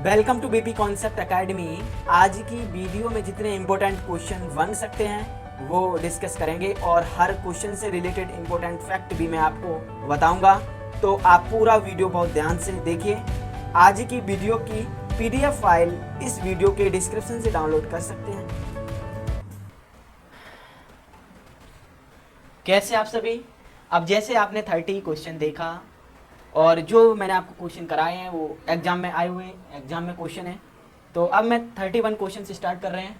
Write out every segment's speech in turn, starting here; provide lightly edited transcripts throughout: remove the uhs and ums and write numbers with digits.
Welcome to BP concept academy. आज की video में जितने इम्पोर्टेंट क्वेश्चन बन सकते हैं वो डिस्कस करेंगे और हर क्वेश्चन से रिलेटेड इम्पोर्टेंट फैक्ट भी मैं आपको बताऊंगा। तो आप पूरा वीडियो बहुत ध्यान से देखिए। आज की वीडियो की पीडीएफ फाइल इस वीडियो के डिस्क्रिप्शन से डाउनलोड कर सकते हैं। कैसे आप सभी? अब जैसे आपने 30 क्वेश्चन देखा और जो मैंने आपको क्वेश्चन कराए हैं वो एग्जाम में आए हुए एग्जाम में क्वेश्चन है। तो अब मैं 31 क्वेश्चन से स्टार्ट कर रहे हैं।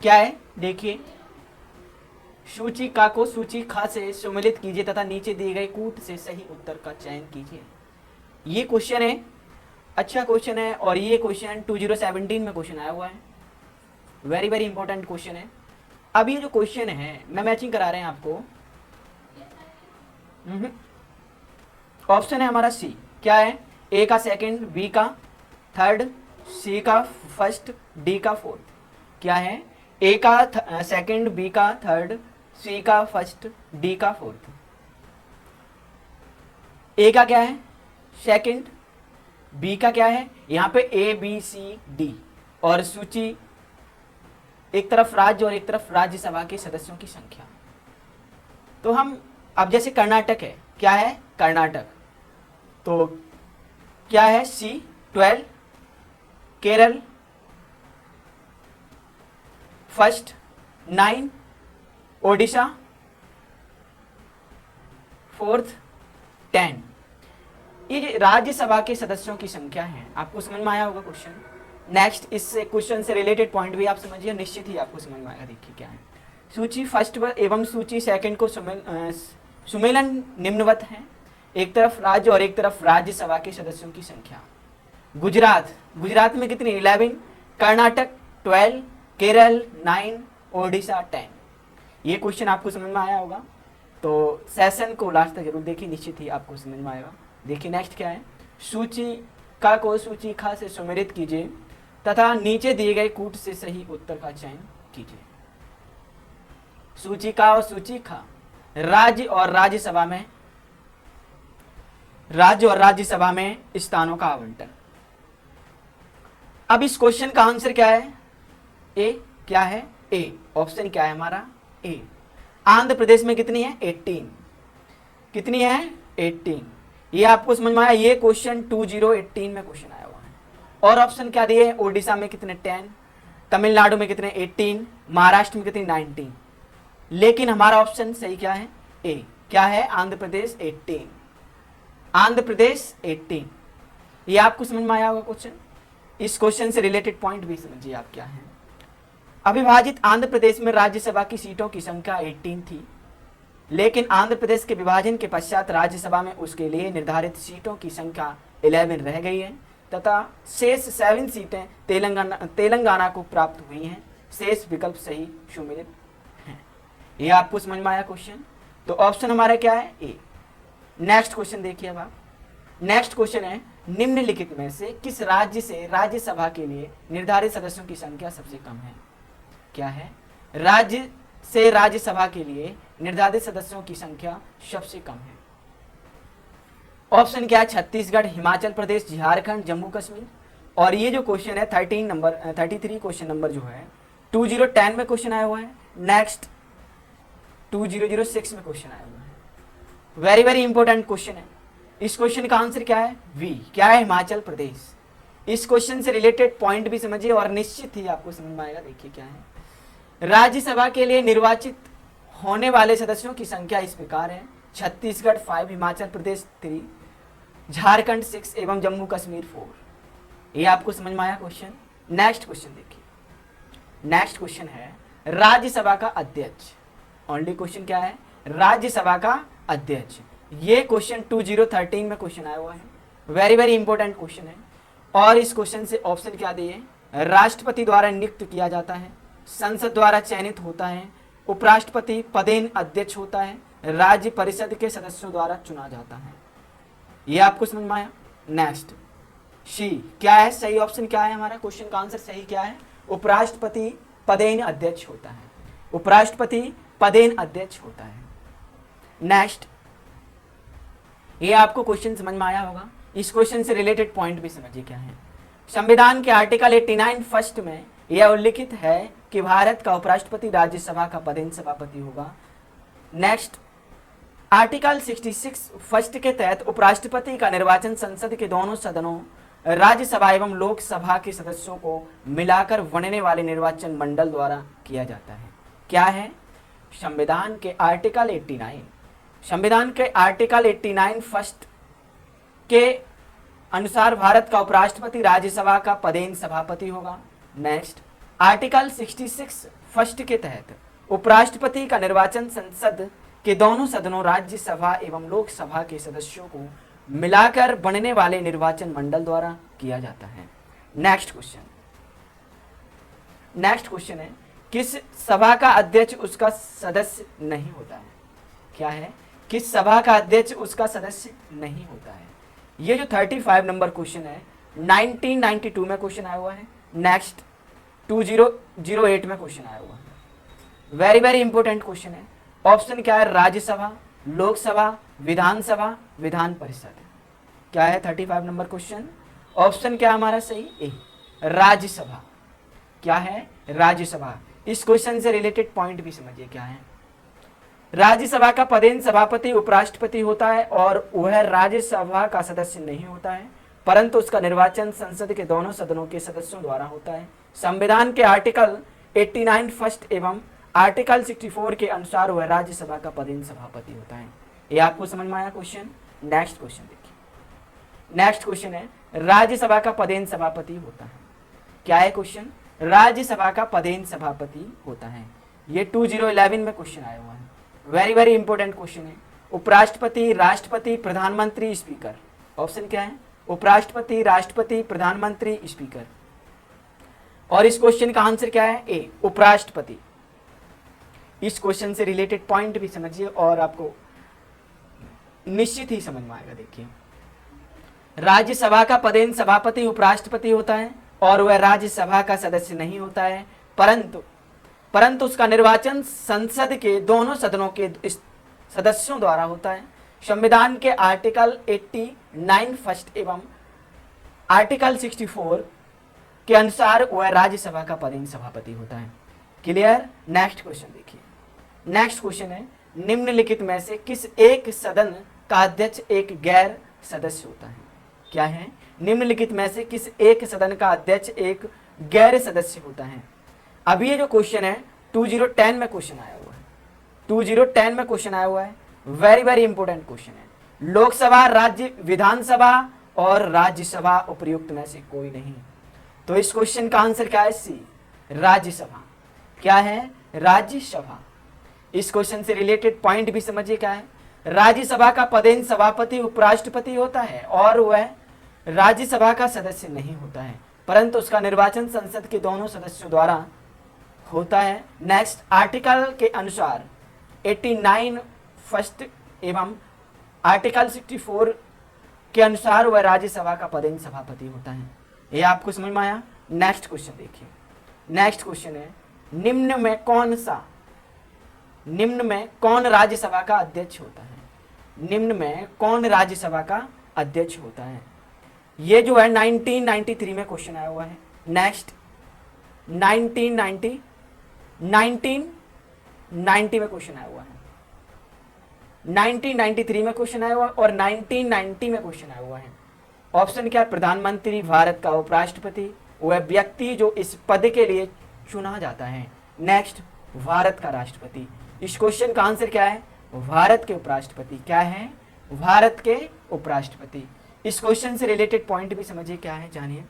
क्या है देखिए, सूचिका को सूची ख से सम्मिलित कीजिए तथा नीचे दिए गए कूट से सही उत्तर का चयन कीजिए। ये क्वेश्चन है, अच्छा क्वेश्चन है और ये क्वेश्चन 2017 में क्वेश्चन आया हुआ है। वेरी वेरी इंपॉर्टेंट क्वेश्चन है। अब ये जो क्वेश्चन है मैं मैचिंग करा रहे हैं आपको। ऑप्शन है हमारा सी। क्या है? ए का सेकंड, बी का थर्ड, सी का फर्स्ट, डी का फोर्थ। क्या है? ए का सेकंड, बी का थर्ड, सी का फर्स्ट, डी का फोर्थ। ए का क्या है? सेकंड। बी का क्या है? यहाँ पे ए बी सी डी और सूची एक तरफ राज्य और एक तरफ राज्यसभा के सदस्यों की संख्या। तो हम अब जैसे कर्नाटक है, क्या है? कर्नाटक। तो क्या है? सी 12, केरल फर्स्ट 9, ओडिशा फोर्थ 10। ये राज्यसभा के सदस्यों की संख्या है। आपको समझ में आया होगा क्वेश्चन। नेक्स्ट, इस क्वेश्चन से रिलेटेड पॉइंट भी आप समझिए, निश्चित ही आपको समझ में आएगा। देखिए क्या है, सूची फर्स्ट एवं सूची सेकंड को सुमेलन निम्नवत है। एक तरफ राज्य और एक तरफ राज्यसभा के सदस्यों की संख्या। गुजरात में कितनी? 11, कर्नाटक 12, केरल 9, ओडिशा 10। ये क्वेश्चन आपको समझ में आया होगा। तो सेशन को लास्ट तक जरूर देखिए, निश्चित ही आपको समझ में आएगा। देखिए नेक्स्ट क्या है, सूचिका को सूची ख से सम्मिलित कीजिए तथा नीचे दिए गए कूट से सही उत्तर का चयन कीजिए। सूचिका और सूची ख, राज्य और राज्यसभा में स्थानों का आवंटन। अब इस क्वेश्चन का आंसर क्या है? ए। क्या है? ए। ऑप्शन क्या है हमारा? ए। आंध्र प्रदेश में कितनी है? 18। कितनी है? 18। ये आपको समझ में आया। ये क्वेश्चन 2018 में क्वेश्चन आया हुआ है। और ऑप्शन क्या दिए हैं? ओडिशा में कितने? 10, तमिलनाडु में कितने? 18, महाराष्ट्र में कितनी? 19। लेकिन हमारा ऑप्शन सही क्या है? ए। क्या है? आंध्र प्रदेश 18। आंध्र प्रदेश 18। ये आपको समझ में आया होगा क्वेश्चन। इस क्वेश्चन से रिलेटेड पॉइंट भी समझिए आप क्या है। अविभाजित आंध्र प्रदेश में राज्यसभा की सीटों की संख्या 18 थी, लेकिन आंध्र प्रदेश के विभाजन के पश्चात राज्यसभा में उसके लिए निर्धारित सीटों की संख्या 11 रह गई है तथा शेष 7 सीटें तेलंगाना को प्राप्त हुई हैं। शेष विकल्प सही सुमेलित हैं। ये आपको समझ में आया क्वेश्चन। तो ऑप्शन हमारा क्या है? ए। नेक्स्ट क्वेश्चन देखिए। अब आप नेक्स्ट क्वेश्चन है, निम्नलिखित में से किस राज्य से राज्यसभा के लिए निर्धारित सदस्यों की संख्या सबसे कम है? क्या है? राज्य से राज्यसभा के लिए निर्धारित सदस्यों की संख्या सबसे कम है। ऑप्शन क्या है? छत्तीसगढ़, हिमाचल प्रदेश, झारखंड, जम्मू कश्मीर। और ये जो क्वेश्चन है 33 क्वेश्चन नंबर जो है 2010 में क्वेश्चन आया हुआ है। नेक्स्ट 2006 में क्वेश्चन आया हुआ है। वेरी वेरी इंपॉर्टेंट क्वेश्चन है। इस क्वेश्चन का आंसर क्या है? वी। क्या है? हिमाचल प्रदेश। इस क्वेश्चन से रिलेटेड पॉइंट भी समझिए और निश्चित ही आपको समझ में आएगा। देखिए क्या है, राज्यसभा के लिए निर्वाचित होने वाले सदस्यों की संख्या इस प्रकार है: छत्तीसगढ़ 5, हिमाचल प्रदेश 3, झारखंड 6 एवं जम्मू कश्मीर 4। ये आपको समझ में आया क्वेश्चन। नेक्स्ट क्वेश्चन देखिए। नेक्स्ट क्वेश्चन है राज्यसभा का अध्यक्ष। ओनली क्वेश्चन क्या है? राज्यसभा का अध्यक्ष। ये क्वेश्चन 2013 में क्वेश्चन आया हुआ है। वेरी वेरी इंपॉर्टेंट क्वेश्चन है। और इस क्वेश्चन से ऑप्शन क्या दिए? राष्ट्रपति द्वारा नियुक्त किया जाता है, संसद द्वारा चयनित होता है, उपराष्ट्रपति पदेन अध्यक्ष होता है, राज्य परिषद के सदस्यों द्वारा चुना जाता है। ये आपको समझ में आया। नेक्स्ट सी। क्या है? सही ऑप्शन क्या है हमारा? क्वेश्चन का आंसर सही क्या है? उपराष्ट्रपति पदेन अध्यक्ष होता है। उपराष्ट्रपति पदेन अध्यक्ष होता है। नेक्स्ट, ये आपको क्वेश्चन समझ में आया होगा। इस क्वेश्चन से रिलेटेड पॉइंट भी समझिए क्या है। संविधान के आर्टिकल 89 फर्स्ट में यह उल्लिखित है कि भारत का उपराष्ट्रपति राज्यसभा का पदेन सभापति होगा। नेक्स्ट, आर्टिकल 66 फर्स्ट के तहत उपराष्ट्रपति का निर्वाचन संसद के दोनों सदनों राज्यसभा एवं लोकसभा के सदस्यों को मिलाकर बनने वाले निर्वाचन मंडल द्वारा किया जाता है। क्या है? संविधान के आर्टिकल 89, संविधान के आर्टिकल 89 फर्स्ट के अनुसार भारत का उपराष्ट्रपति राज्यसभा का पदेन सभापति होगा। नेक्स्ट, आर्टिकल 66 फर्स्ट के तहत उपराष्ट्रपति का निर्वाचन संसद के दोनों सदनों राज्यसभा एवं लोकसभा के सदस्यों को मिलाकर बनने वाले निर्वाचन मंडल द्वारा किया जाता है। नेक्स्ट क्वेश्चन है, किस सभा का अध्यक्ष उसका सदस्य नहीं होता है? क्या है? किस सभा का अध्यक्ष उसका सदस्य नहीं होता है? ये जो 35 नंबर क्वेश्चन है 1992 में क्वेश्चन आया हुआ है। नेक्स्ट 2008 में क्वेश्चन आया हुआ है। वेरी वेरी इंपॉर्टेंट क्वेश्चन है। ऑप्शन क्या है? राज्यसभा, लोकसभा, विधानसभा, विधान परिषद। क्या है 35 नंबर क्वेश्चन? ऑप्शन क्या हमारा सही? ए, राज्यसभा। क्या है? राज्यसभा। इस क्वेश्चन से रिलेटेड पॉइंट भी समझिए क्या है। राज्यसभा का पदेन सभापति उपराष्ट्रपति होता है और वह राज्यसभा का सदस्य नहीं होता है, परंतु उसका निर्वाचन संसद के दोनों सदनों के सदस्यों द्वारा होता है। संविधान के आर्टिकल 89 फर्स्ट एवं आर्टिकल 64 के अनुसार वह राज्यसभा का पदेन सभापति होता है। ये आपको समझ में आया क्वेश्चन? नेक्स्ट क्वेश्चन देखिए। नेक्स्ट क्वेश्चन है, राज्यसभा का पदेन सभापति होता है। क्या है क्वेश्चन? राज्यसभा का पदेन सभापति होता है। ये 2011 में क्वेश्चन आया हुआ है। वेरी वेरी इंपॉर्टेंट क्वेश्चन है। उपराष्ट्रपति, राष्ट्रपति, प्रधानमंत्री, स्पीकर। ऑप्शन क्या है? उपराष्ट्रपति, राष्ट्रपति, प्रधानमंत्री, स्पीकर। और इस क्वेश्चन का आंसर क्या है? ए, उपराष्ट्रपति। इस क्वेश्चन से रिलेटेड पॉइंट भी समझिए और आपको निश्चित ही समझ में आएगा। देखिए, राज्यसभा का पदेन सभापति उपराष्ट्रपति होता है और वह राज्यसभा का सदस्य नहीं होता है, परंतु उसका निर्वाचन संसद के दोनों सदनों के सदस्यों द्वारा होता है। संविधान के आर्टिकल 89 फर्स्ट एवं आर्टिकल 64 के अनुसार वह राज्यसभा का पदेन सभापति होता है। क्लियर? नेक्स्ट क्वेश्चन देखिए। नेक्स्ट क्वेश्चन है, निम्नलिखित में से किस एक सदन का अध्यक्ष एक गैर सदस्य होता है? क्या है? निम्नलिखित में से किस एक सदन का अध्यक्ष एक गैर सदस्य होता है? अभी ये जो क्वेश्चन है 2010 में क्वेश्चन आया हुआ है। 2010 में क्वेश्चन आया हुआ है। वेरी वेरी इंपॉर्टेंट क्वेश्चन है। लोकसभा, राज्य, विधानसभा और राज्यसभा उपर्युक्त में से कोई नहीं। तो इस क्वेश्चन का आंसर क्या है? सी, राज्यसभा। क्या है? राज्यसभा। इस क्वेश्चन से रिलेटेड पॉइंट भी समझिए क्या है। राज्यसभा का पदेन सभापति उपराष्ट्रपति होता है और वह राज्यसभा का सदस्य नहीं होता है, परंतु उसका निर्वाचन संसद के दोनों सदस्यों द्वारा होता है। नेक्स्ट, आर्टिकल के अनुसार 89 फर्स्ट एवं आर्टिकल 64 के अनुसार वह राज्यसभा का पदेन सभापति होता है। ये आपको समझ में आया? नेक्स्ट क्वेश्चन देखिए। नेक्स्ट क्वेश्चन है, निम्न में कौन राज्यसभा का अध्यक्ष होता है? निम्न में कौन राज्यसभा का अध्यक्ष होता है? ये जो है 1993 में क्वेश्चन आया हुआ है। नेक्स्ट 1990 में क्वेश्चन आया हुआ है। 1993 में क्वेश्चन आया हुआ है और 1990 में क्वेश्चन आया हुआ है। ऑप्शन क्या? प्रधानमंत्री, भारत का उपराष्ट्रपति, वह व्यक्ति जो इस पद के लिए चुना जाता है। नेक्स्ट, भारत का राष्ट्रपति। इस क्वेश्चन का आंसर क्या है? भारत के उपराष्ट्रपति। क्या है? भारत के उपराष्ट्रपति। इस क्वेश्चन से रिलेटेड पॉइंट भी समझिए क्या है, जानिए।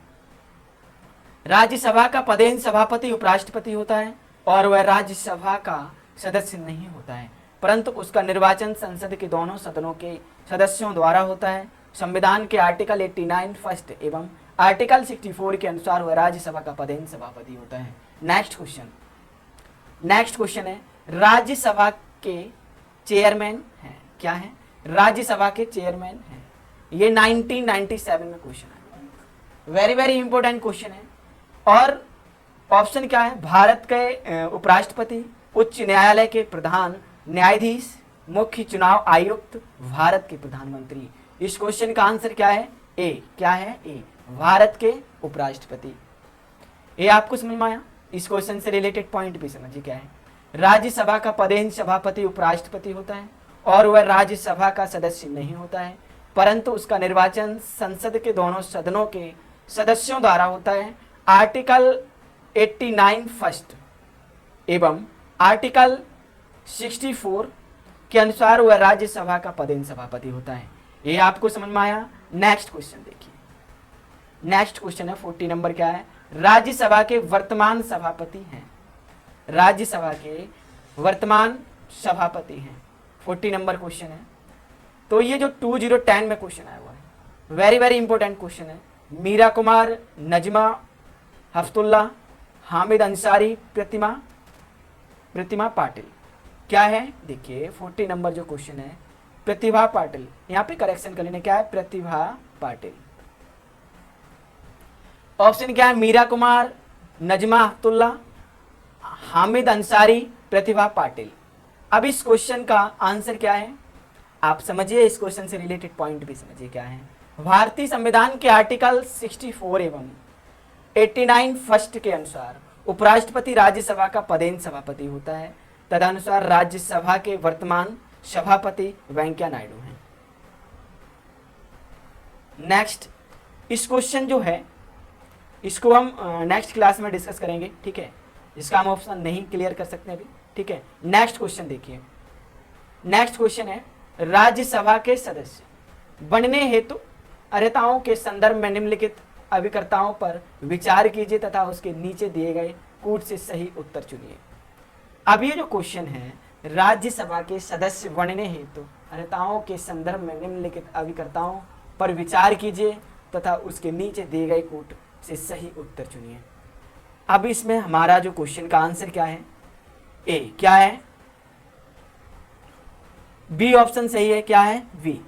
राज्यसभा का पदेन सभापति उपराष्ट्रपति होता है और वह राज्यसभा का सदस्य नहीं होता है, परंतु उसका निर्वाचन संसद के दोनों सदनों के सदस्यों द्वारा होता है। संविधान के आर्टिकल 89 फर्स्ट एवं आर्टिकल 64 के अनुसार वह राज्यसभा का पदेन सभापति होता है। नेक्स्ट क्वेश्चन है, राज्यसभा के चेयरमैन हैं। क्या है? राज्यसभा के चेयरमैन हैं। ये 1997 में क्वेश्चन है। वेरी वेरी इंपॉर्टेंट क्वेश्चन है। और ऑप्शन क्या है? भारत के उपराष्ट्रपति, उच्च न्यायालय के प्रधान न्यायाधीश, मुख्य चुनाव आयुक्त, भारत के प्रधानमंत्री। इस क्वेश्चन का आंसर क्या है? ए। क्या है? ए, भारत के उपराष्ट्रपति। ये आपको समझ में आया। इस क्वेश्चन से रिलेटेड पॉइंट भी समझिए क्या है। राज्यसभा का पदेन सभापति उपराष्ट्रपति होता है और वह राज्यसभा का सदस्य नहीं होता है, परंतु उसका निर्वाचन संसद के दोनों सदनों के सदस्यों द्वारा होता है। आर्टिकल 89 फर्स्ट एवं आर्टिकल 64 के अनुसार वह राज्यसभा का पदेन सभापति होता है। ये आपको समझ में आया। नेक्स्ट क्वेश्चन देखिए। नेक्स्ट क्वेश्चन है 40 नंबर क्या है। राज्यसभा के वर्तमान सभापति हैं। राज्यसभा के वर्तमान सभापति हैं। 40 नंबर क्वेश्चन है। तो ये जो 2010 में क्वेश्चन आया हुआ है, वेरी वेरी इंपॉर्टेंट क्वेश्चन है। मीरा कुमार, नजमा हफ्तुल्ला, हामिद अंसारी, प्रतिमा पाटिल। क्या है देखिए 40 नंबर जो क्वेश्चन है, प्रतिभा पाटिल। यहां पे करेक्शन कर लेने, क्या है प्रतिभा पाटिल। ऑप्शन क्या है, मीरा कुमार, नजमा हफ्तुल्ला, हामिद अंसारी, प्रतिभा पाटिल। अब इस क्वेश्चन का आंसर क्या है आप समझिए। इस क्वेश्चन से रिलेटेड पॉइंट भी समझिए क्या है। भारतीय संविधान के आर्टिकल 64 एवं 89 फर्स्ट के अनुसार उपराष्ट्रपति राज्यसभा का पदेन सभापति होता है। तदनुसार राज्यसभा के वर्तमान सभापति वेंकैया नायडू हैं। नेक्स्ट, इस क्वेश्चन जो है इसको हम नेक्स्ट क्लास में डिस्कस करेंगे, ठीक है। इसका हम ऑप्शन नहीं क्लियर कर सकते अभी, ठीक है। नेक्स्ट क्वेश्चन देखिए। नेक्स्ट क्वेश्चन है, राज्यसभा के सदस्य बनने हेतु अर्हताओं के संदर्भ में निम्नलिखित अभिकर्ताओं पर विचार कीजिए तथा उसके नीचे दिए गए कूट से सही उत्तर चुनिए। अब ये जो क्वेश्चन है, राज्यसभा के सदस्य बनने हेतु अर्हताओं के संदर्भ में निम्नलिखित अभिकर्ताओं पर विचार कीजिए तथा उसके नीचे दिए गए कूट से सही उत्तर चुनिए। अब इसमें हमारा जो क्वेश्चन का आंसर क्या है, ए क्या है, बी ऑप्शन सही है। क्या है बी,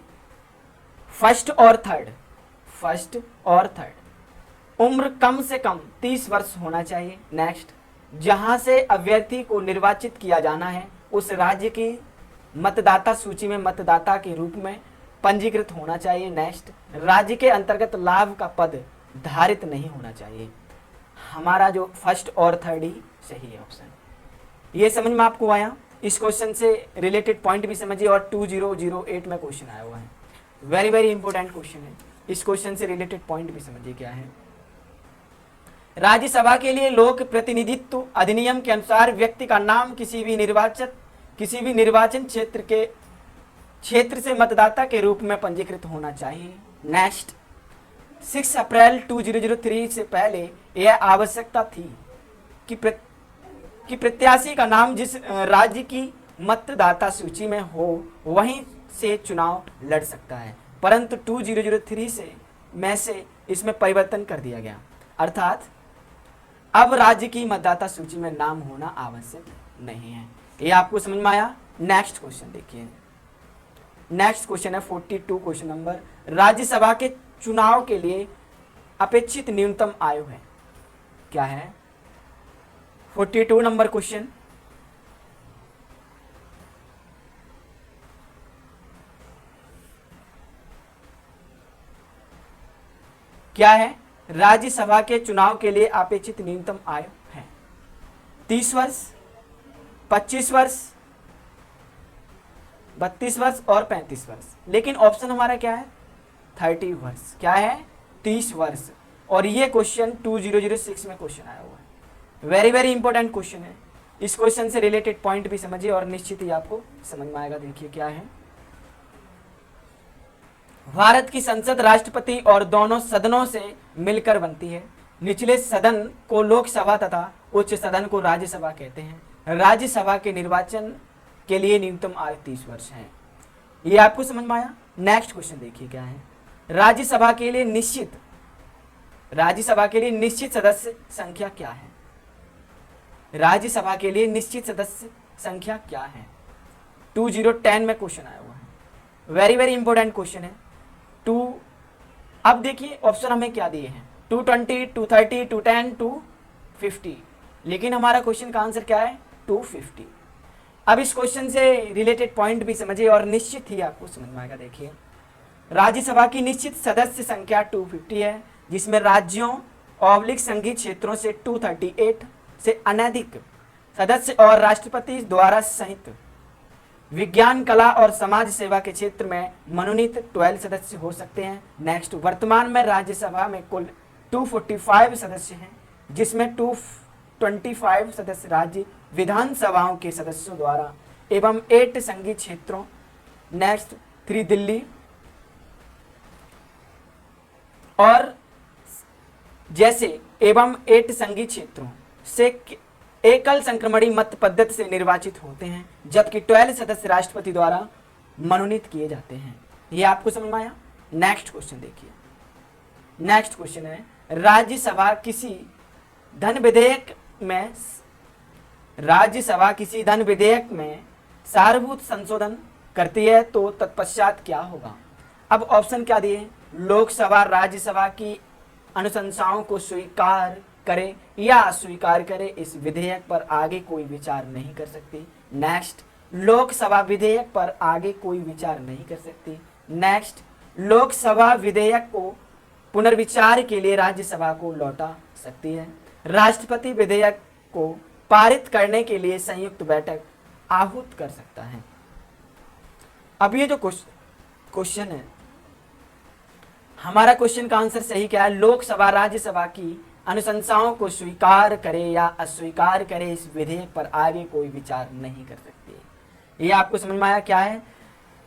फर्स्ट और थर्ड। फर्स्ट और थर्ड। उम्र कम से कम 30 वर्ष होना चाहिए। नेक्स्ट, जहां से अभ्यर्थी को निर्वाचित किया जाना है उस राज्य की मतदाता सूची में मतदाता के रूप में पंजीकृत होना चाहिए। नेक्स्ट, राज्य के अंतर्गत लाभ का पद धारित नहीं होना चाहिए। हमारा जो फर्स्ट और थर्ड ही सही है ऑप्शन। ये समझ में आपको आया। इस क्वेश्चन से रिलेटेड पॉइंट भी समझिए और 2008 में क्वेश्चन आया हुआ है। वेरी वेरी इंपॉर्टेंट क्वेश्चन है। इस क्वेश्चन से रिलेटेड पॉइंट भी समझिए क्या है। राज्यसभा के लिए लोक प्रतिनिधित्व अधिनियम के अनुसार व्यक्ति का नाम किसी भी निर्वाचन क्षेत्र से मतदाता के रूप में पंजीकृत होना चाहिए। नेक्स्ट, 6 अप्रैल 2003 से पहले यह आवश्यकता थी कि प्रत्याशी का नाम जिस राज्य की मतदाता सूची में हो वहीं से चुनाव लड़ सकता है, परंतु 2003 से इसमें परिवर्तन कर दिया गया। अर्थात अब राज्य की मतदाता सूची में नाम होना आवश्यक नहीं है। ये आपको समझ में आया। नेक्स्ट क्वेश्चन देखिए। नेक्स्ट क्वेश्चन है 42 क्वेश्चन नंबर। राज्यसभा के चुनाव के लिए अपेक्षित न्यूनतम आयु है। क्या है 42 नंबर क्वेश्चन। क्या है, राज्यसभा के चुनाव के लिए अपेक्षित न्यूनतम आयु है 30 वर्ष, 25 वर्ष, 32 वर्ष और 35 वर्ष। लेकिन ऑप्शन हमारा क्या है 30 वर्ष। क्या है 30 वर्ष। और ये क्वेश्चन 2006 में क्वेश्चन आया हुआ है। वेरी वेरी इंपॉर्टेंट क्वेश्चन है। इस क्वेश्चन से रिलेटेड पॉइंट भी समझिए और निश्चित ही आपको समझ में आएगा। देखिए क्या है, भारत की संसद राष्ट्रपति और दोनों सदनों से मिलकर बनती है। निचले सदन को लोकसभा तथा उच्च सदन को राज्यसभा कहते हैं। राज्यसभा के निर्वाचन के लिए न्यूनतम आयु 30 वर्ष है। ये आपको समझ में आया। नेक्स्ट क्वेश्चन देखिए क्या है, राज्यसभा के लिए निश्चित सदस्य संख्या क्या है। राज्यसभा के लिए निश्चित सदस्य संख्या क्या है 2010 में क्वेश्चन आया हुआ है। वेरी वेरी इंपॉर्टेंट क्वेश्चन है। अब देखिए ऑप्शन हमें क्या दिए हैं 220, 230, 210, 250। लेकिन हमारा क्वेश्चन का आंसर क्या है 250। अब इस क्वेश्चन से रिलेटेड पॉइंट भी समझिए और निश्चित ही आपको समझ में आएगा। देखिए राज्यसभा की निश्चित सदस्य संख्या 250 है, जिसमें राज्यों ऑब्लिक संघीय क्षेत्रों से 238 से अनधिक सदस्य और राष्ट्रपति द्वारा सहित विज्ञान, कला और समाज सेवा के क्षेत्र में मनोनीत 12 सदस्य हो सकते हैं। नेक्स्ट, वर्तमान में राज्यसभा में कुल 245 सदस्य हैं, जिसमें 225 सदस्य राज्य विधानसभाओं के सदस्यों द्वारा एवं 8 संघीय क्षेत्रों, नेक्स्ट 3 दिल्ली और जैसे एवं 8 संघीय क्षेत्रों से एकल संक्रमणी मत पद्धति से निर्वाचित होते हैं, जबकि 12 सदस्य राष्ट्रपति द्वारा मनोनीत किए जाते हैं। ये आपको समझ में आया। नेक्स्ट क्वेश्चन देखिए। नेक्स्ट क्वेश्चन है, राज्यसभा किसी धन विधेयक में सारभूत संशोधन करती है तो तत्पश्चात क्या होगा। अब ऑप्शन क्या दिए, लोकसभा राज्यसभा की अनुशंसाओं को स्वीकार करे या अस्वीकार करे, इस विधेयक पर आगे कोई विचार नहीं कर सकती। नेक्स्ट, लोकसभा विधेयक पर आगे कोई विचार नहीं कर सकती। नेक्स्ट, लोकसभा विधेयक को पुनर्विचार के लिए राज्यसभा को लौटा सकती है। राष्ट्रपति विधेयक को पारित करने के लिए संयुक्त बैठक आहूत कर सकता है। अब ये जो क्वेश्चन है, हमारा क्वेश्चन का आंसर सही क्या है, लोकसभा राज्यसभा की अनुशंसाओं को स्वीकार करे या अस्वीकार करे, इस विधेयक पर आगे कोई विचार नहीं कर सकती। ये आपको समझ में आया क्या है,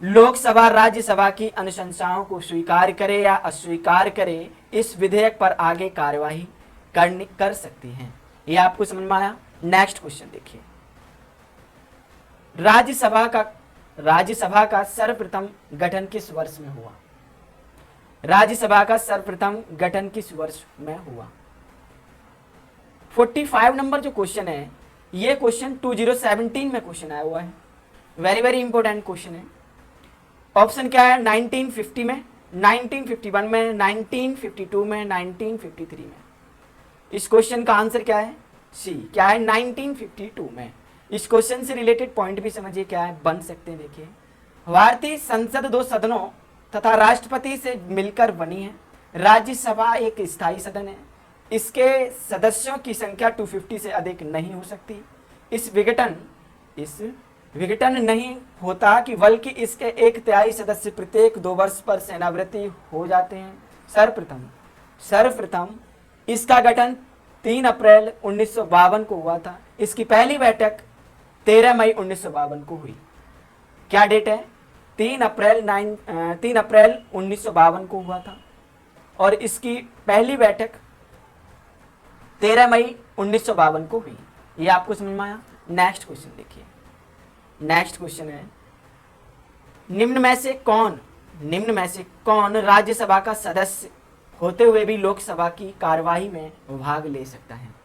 लोकसभा राज्यसभा की अनुशंसाओं को स्वीकार करे या अस्वीकार करे, इस विधेयक पर आगे कार्यवाही कर सकती हैं। ये आपको समझ में आया। नेक्स्ट क्वेश्चन देखिए, राज्यसभा का सर्वप्रथम गठन किस वर्ष में हुआ। राज्यसभा का सर्वप्रथम गठन किस वर्ष में हुआ। 45 नंबर जो क्वेश्चन है, ये क्वेश्चन 2017 में क्वेश्चन आया हुआ है। वेरी वेरी इंपॉर्टेंट क्वेश्चन है। ऑप्शन क्या है, 1950 में, 1951 में, 1952 में, 1953 में। इस क्वेश्चन का आंसर क्या है, सी। क्या है, 1952 में। इस क्वेश्चन से रिलेटेड पॉइंट भी समझिए क्या है, बन सकते हैं। देखिए, भारतीय संसद 2 सदनों तथा राष्ट्रपति से मिलकर बनी है। राज्यसभा एक स्थायी सदन है। इसके सदस्यों की संख्या 250 से अधिक नहीं हो सकती। इस विघटन नहीं होता कि बल्कि इसके 1/3 सदस्य प्रत्येक 2 वर्ष पर सेनावृत्ति हो जाते हैं। सर्वप्रथम इसका गठन 3 अप्रैल 1952 को हुआ था। इसकी पहली बैठक 13 मई 1952 को हुई। क्या डेट है, 3 अप्रैल 1952 को हुआ था और इसकी पहली बैठक 13 मई 1952 को हुई। ये आपको समझ में आया। नेक्स्ट क्वेश्चन देखिए। नेक्स्ट क्वेश्चन है, निम्न में से कौन राज्यसभा का सदस्य होते हुए भी लोकसभा की कार्यवाही में भाग ले सकता है।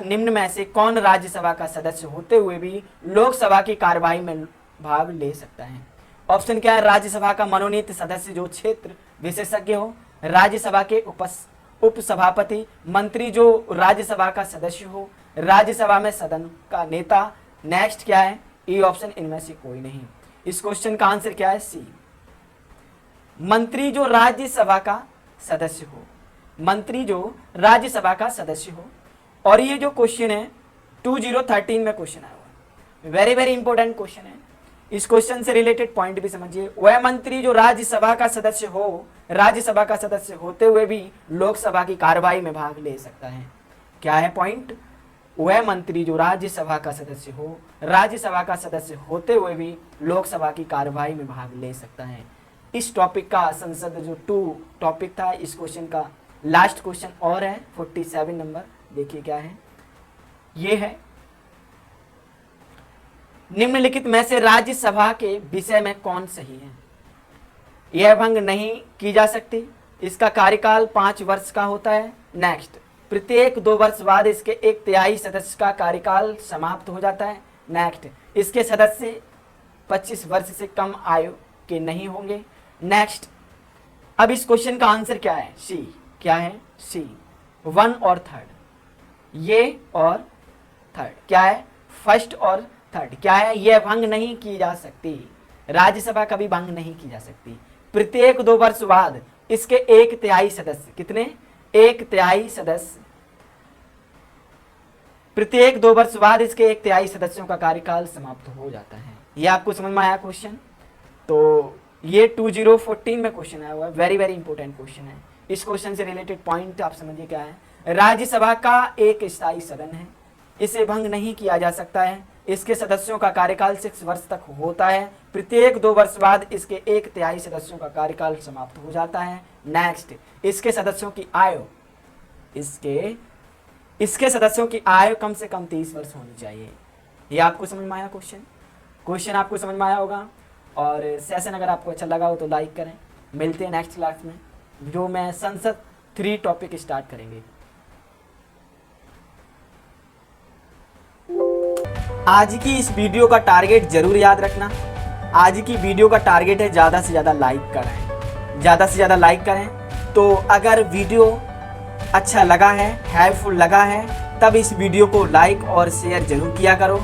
निम्न में से कौन राज्यसभा का सदस्य होते हुए भी लोकसभा की कार्यवाही में भाग ले सकता है। ऑप्शन क्या है, राज्यसभा का मनोनीत सदस्य जो क्षेत्र विशेषज्ञ हो, राज्यसभा के उपसभापति, मंत्री जो राज्यसभा का सदस्य हो, राज्यसभा में सदन का नेता। नेक्स्ट क्या है, ई ऑप्शन, इनमें से कोई नहीं। इस क्वेश्चन का आंसर क्या है, सी। मंत्री जो राज्यसभा का सदस्य हो, मंत्री जो राज्यसभा का सदस्य हो। और ये जो क्वेश्चन है 2013 में क्वेश्चन आया हुआ है। वेरी वेरी इंपॉर्टेंट क्वेश्चन है। इस क्वेश्चन से रिलेटेड पॉइंट भी समझिए। वह मंत्री जो राज्यसभा का सदस्य हो, राज्यसभा का सदस्य होते हुए भी लोकसभा की कार्यवाही में भाग ले सकता है। क्या है पॉइंट, वह मंत्री जो राज्यसभा का सदस्य हो, राज्यसभा का सदस्य होते हुए भी लोकसभा की कार्यवाही में भाग ले सकता है। इस टॉपिक का संसद जो 2 टॉपिक था, इस क्वेश्चन का लास्ट क्वेश्चन और है 47 नंबर। देखिए क्या है, ये है, निम्नलिखित में से राज्यसभा के विषय में कौन सही है। यह भंग नहीं की जा सकती। इसका कार्यकाल 5 वर्ष का होता है। नेक्स्ट, प्रत्येक 2 वर्ष बाद इसके 1/3 सदस्य का कार्यकाल समाप्त हो जाता है। नेक्स्ट, इसके सदस्य 25 वर्ष से कम आयु के नहीं होंगे। नेक्स्ट, अब इस क्वेश्चन का आंसर क्या है, सी। क्या है, सी। 1 और 3, ये और 3 क्या है, फर्स्ट और 3 क्या है, यह भंग नहीं की जा सकती। राज्यसभा कभी भंग नहीं की जा सकती। प्रत्येक 2 वर्ष बाद इसके 1/3 सदस्य, कितने, 1/3 सदस्य, प्रत्येक 2 वर्ष बाद इसके 1/3 सदस्यों का कार्यकाल समाप्त हो जाता है। ये आपको समझ में आया क्वेश्चन? तो ये 2014 में क्वेश्चन आया हुआ है, वेरी वेरी इंपॉर्टेंट क्वेश्चन है। इस क्वेश्चन से रिलेटेड पॉइंट आप समझिए क्या है। राज्यसभा का एक स्थायी सदन है, इसे भंग नहीं किया जा सकता है, इसके सदस्यों का कार्यकाल 6 वर्ष तक होता है, प्रत्येक 2 वर्ष बाद इसके 1/3 सदस्यों का कार्यकाल समाप्त हो जाता है। नेक्स्ट, इसके सदस्यों की आयु, इसके सदस्यों की आयु कम से कम 30 वर्ष होनी चाहिए। ये आपको समझ में आया क्वेश्चन आपको समझ में आया होगा। और सेशन अगर आपको अच्छा लगा हो तो लाइक करें। मिलते हैं नेक्स्ट क्लास में, जो मैं संसद 3 टॉपिक स्टार्ट करेंगे। आज की इस वीडियो का टारगेट जरूर याद रखना। आज की वीडियो का टारगेट है ज़्यादा से ज़्यादा लाइक करें, ज़्यादा से ज़्यादा लाइक करें। तो अगर वीडियो अच्छा लगा है, हेल्पफुल लगा है, तब इस वीडियो को लाइक और शेयर जरूर किया करो।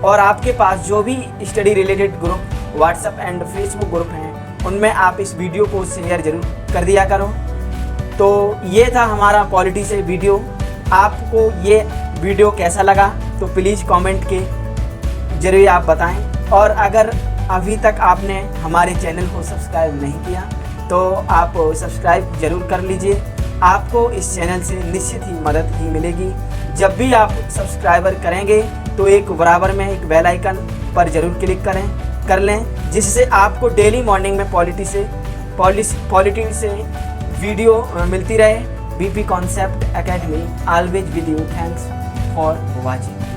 और आपके पास जो भी study related group WhatsApp and Facebook group हैं, उनमें आप इस वीडियो को शेयर जरूर कर दिया करो। तो ये था हमारा पॉलिटी से वीडियो। आपको ये वीडियो कैसा लगा तो प्लीज़ कमेंट के जरिए आप बताएं। और अगर अभी तक आपने हमारे चैनल को सब्सक्राइब नहीं किया तो आप सब्सक्राइब जरूर कर लीजिए। आपको इस चैनल से निश्चित ही मदद ही मिलेगी। जब भी आप सब्सक्राइबर करेंगे तो एक बराबर में एक बेल आइकन पर जरूर क्लिक कर लें, जिससे आपको डेली मॉर्निंग में पॉलिटी से वीडियो मिलती रहे। BP concept academy always with you. Thanks for watching.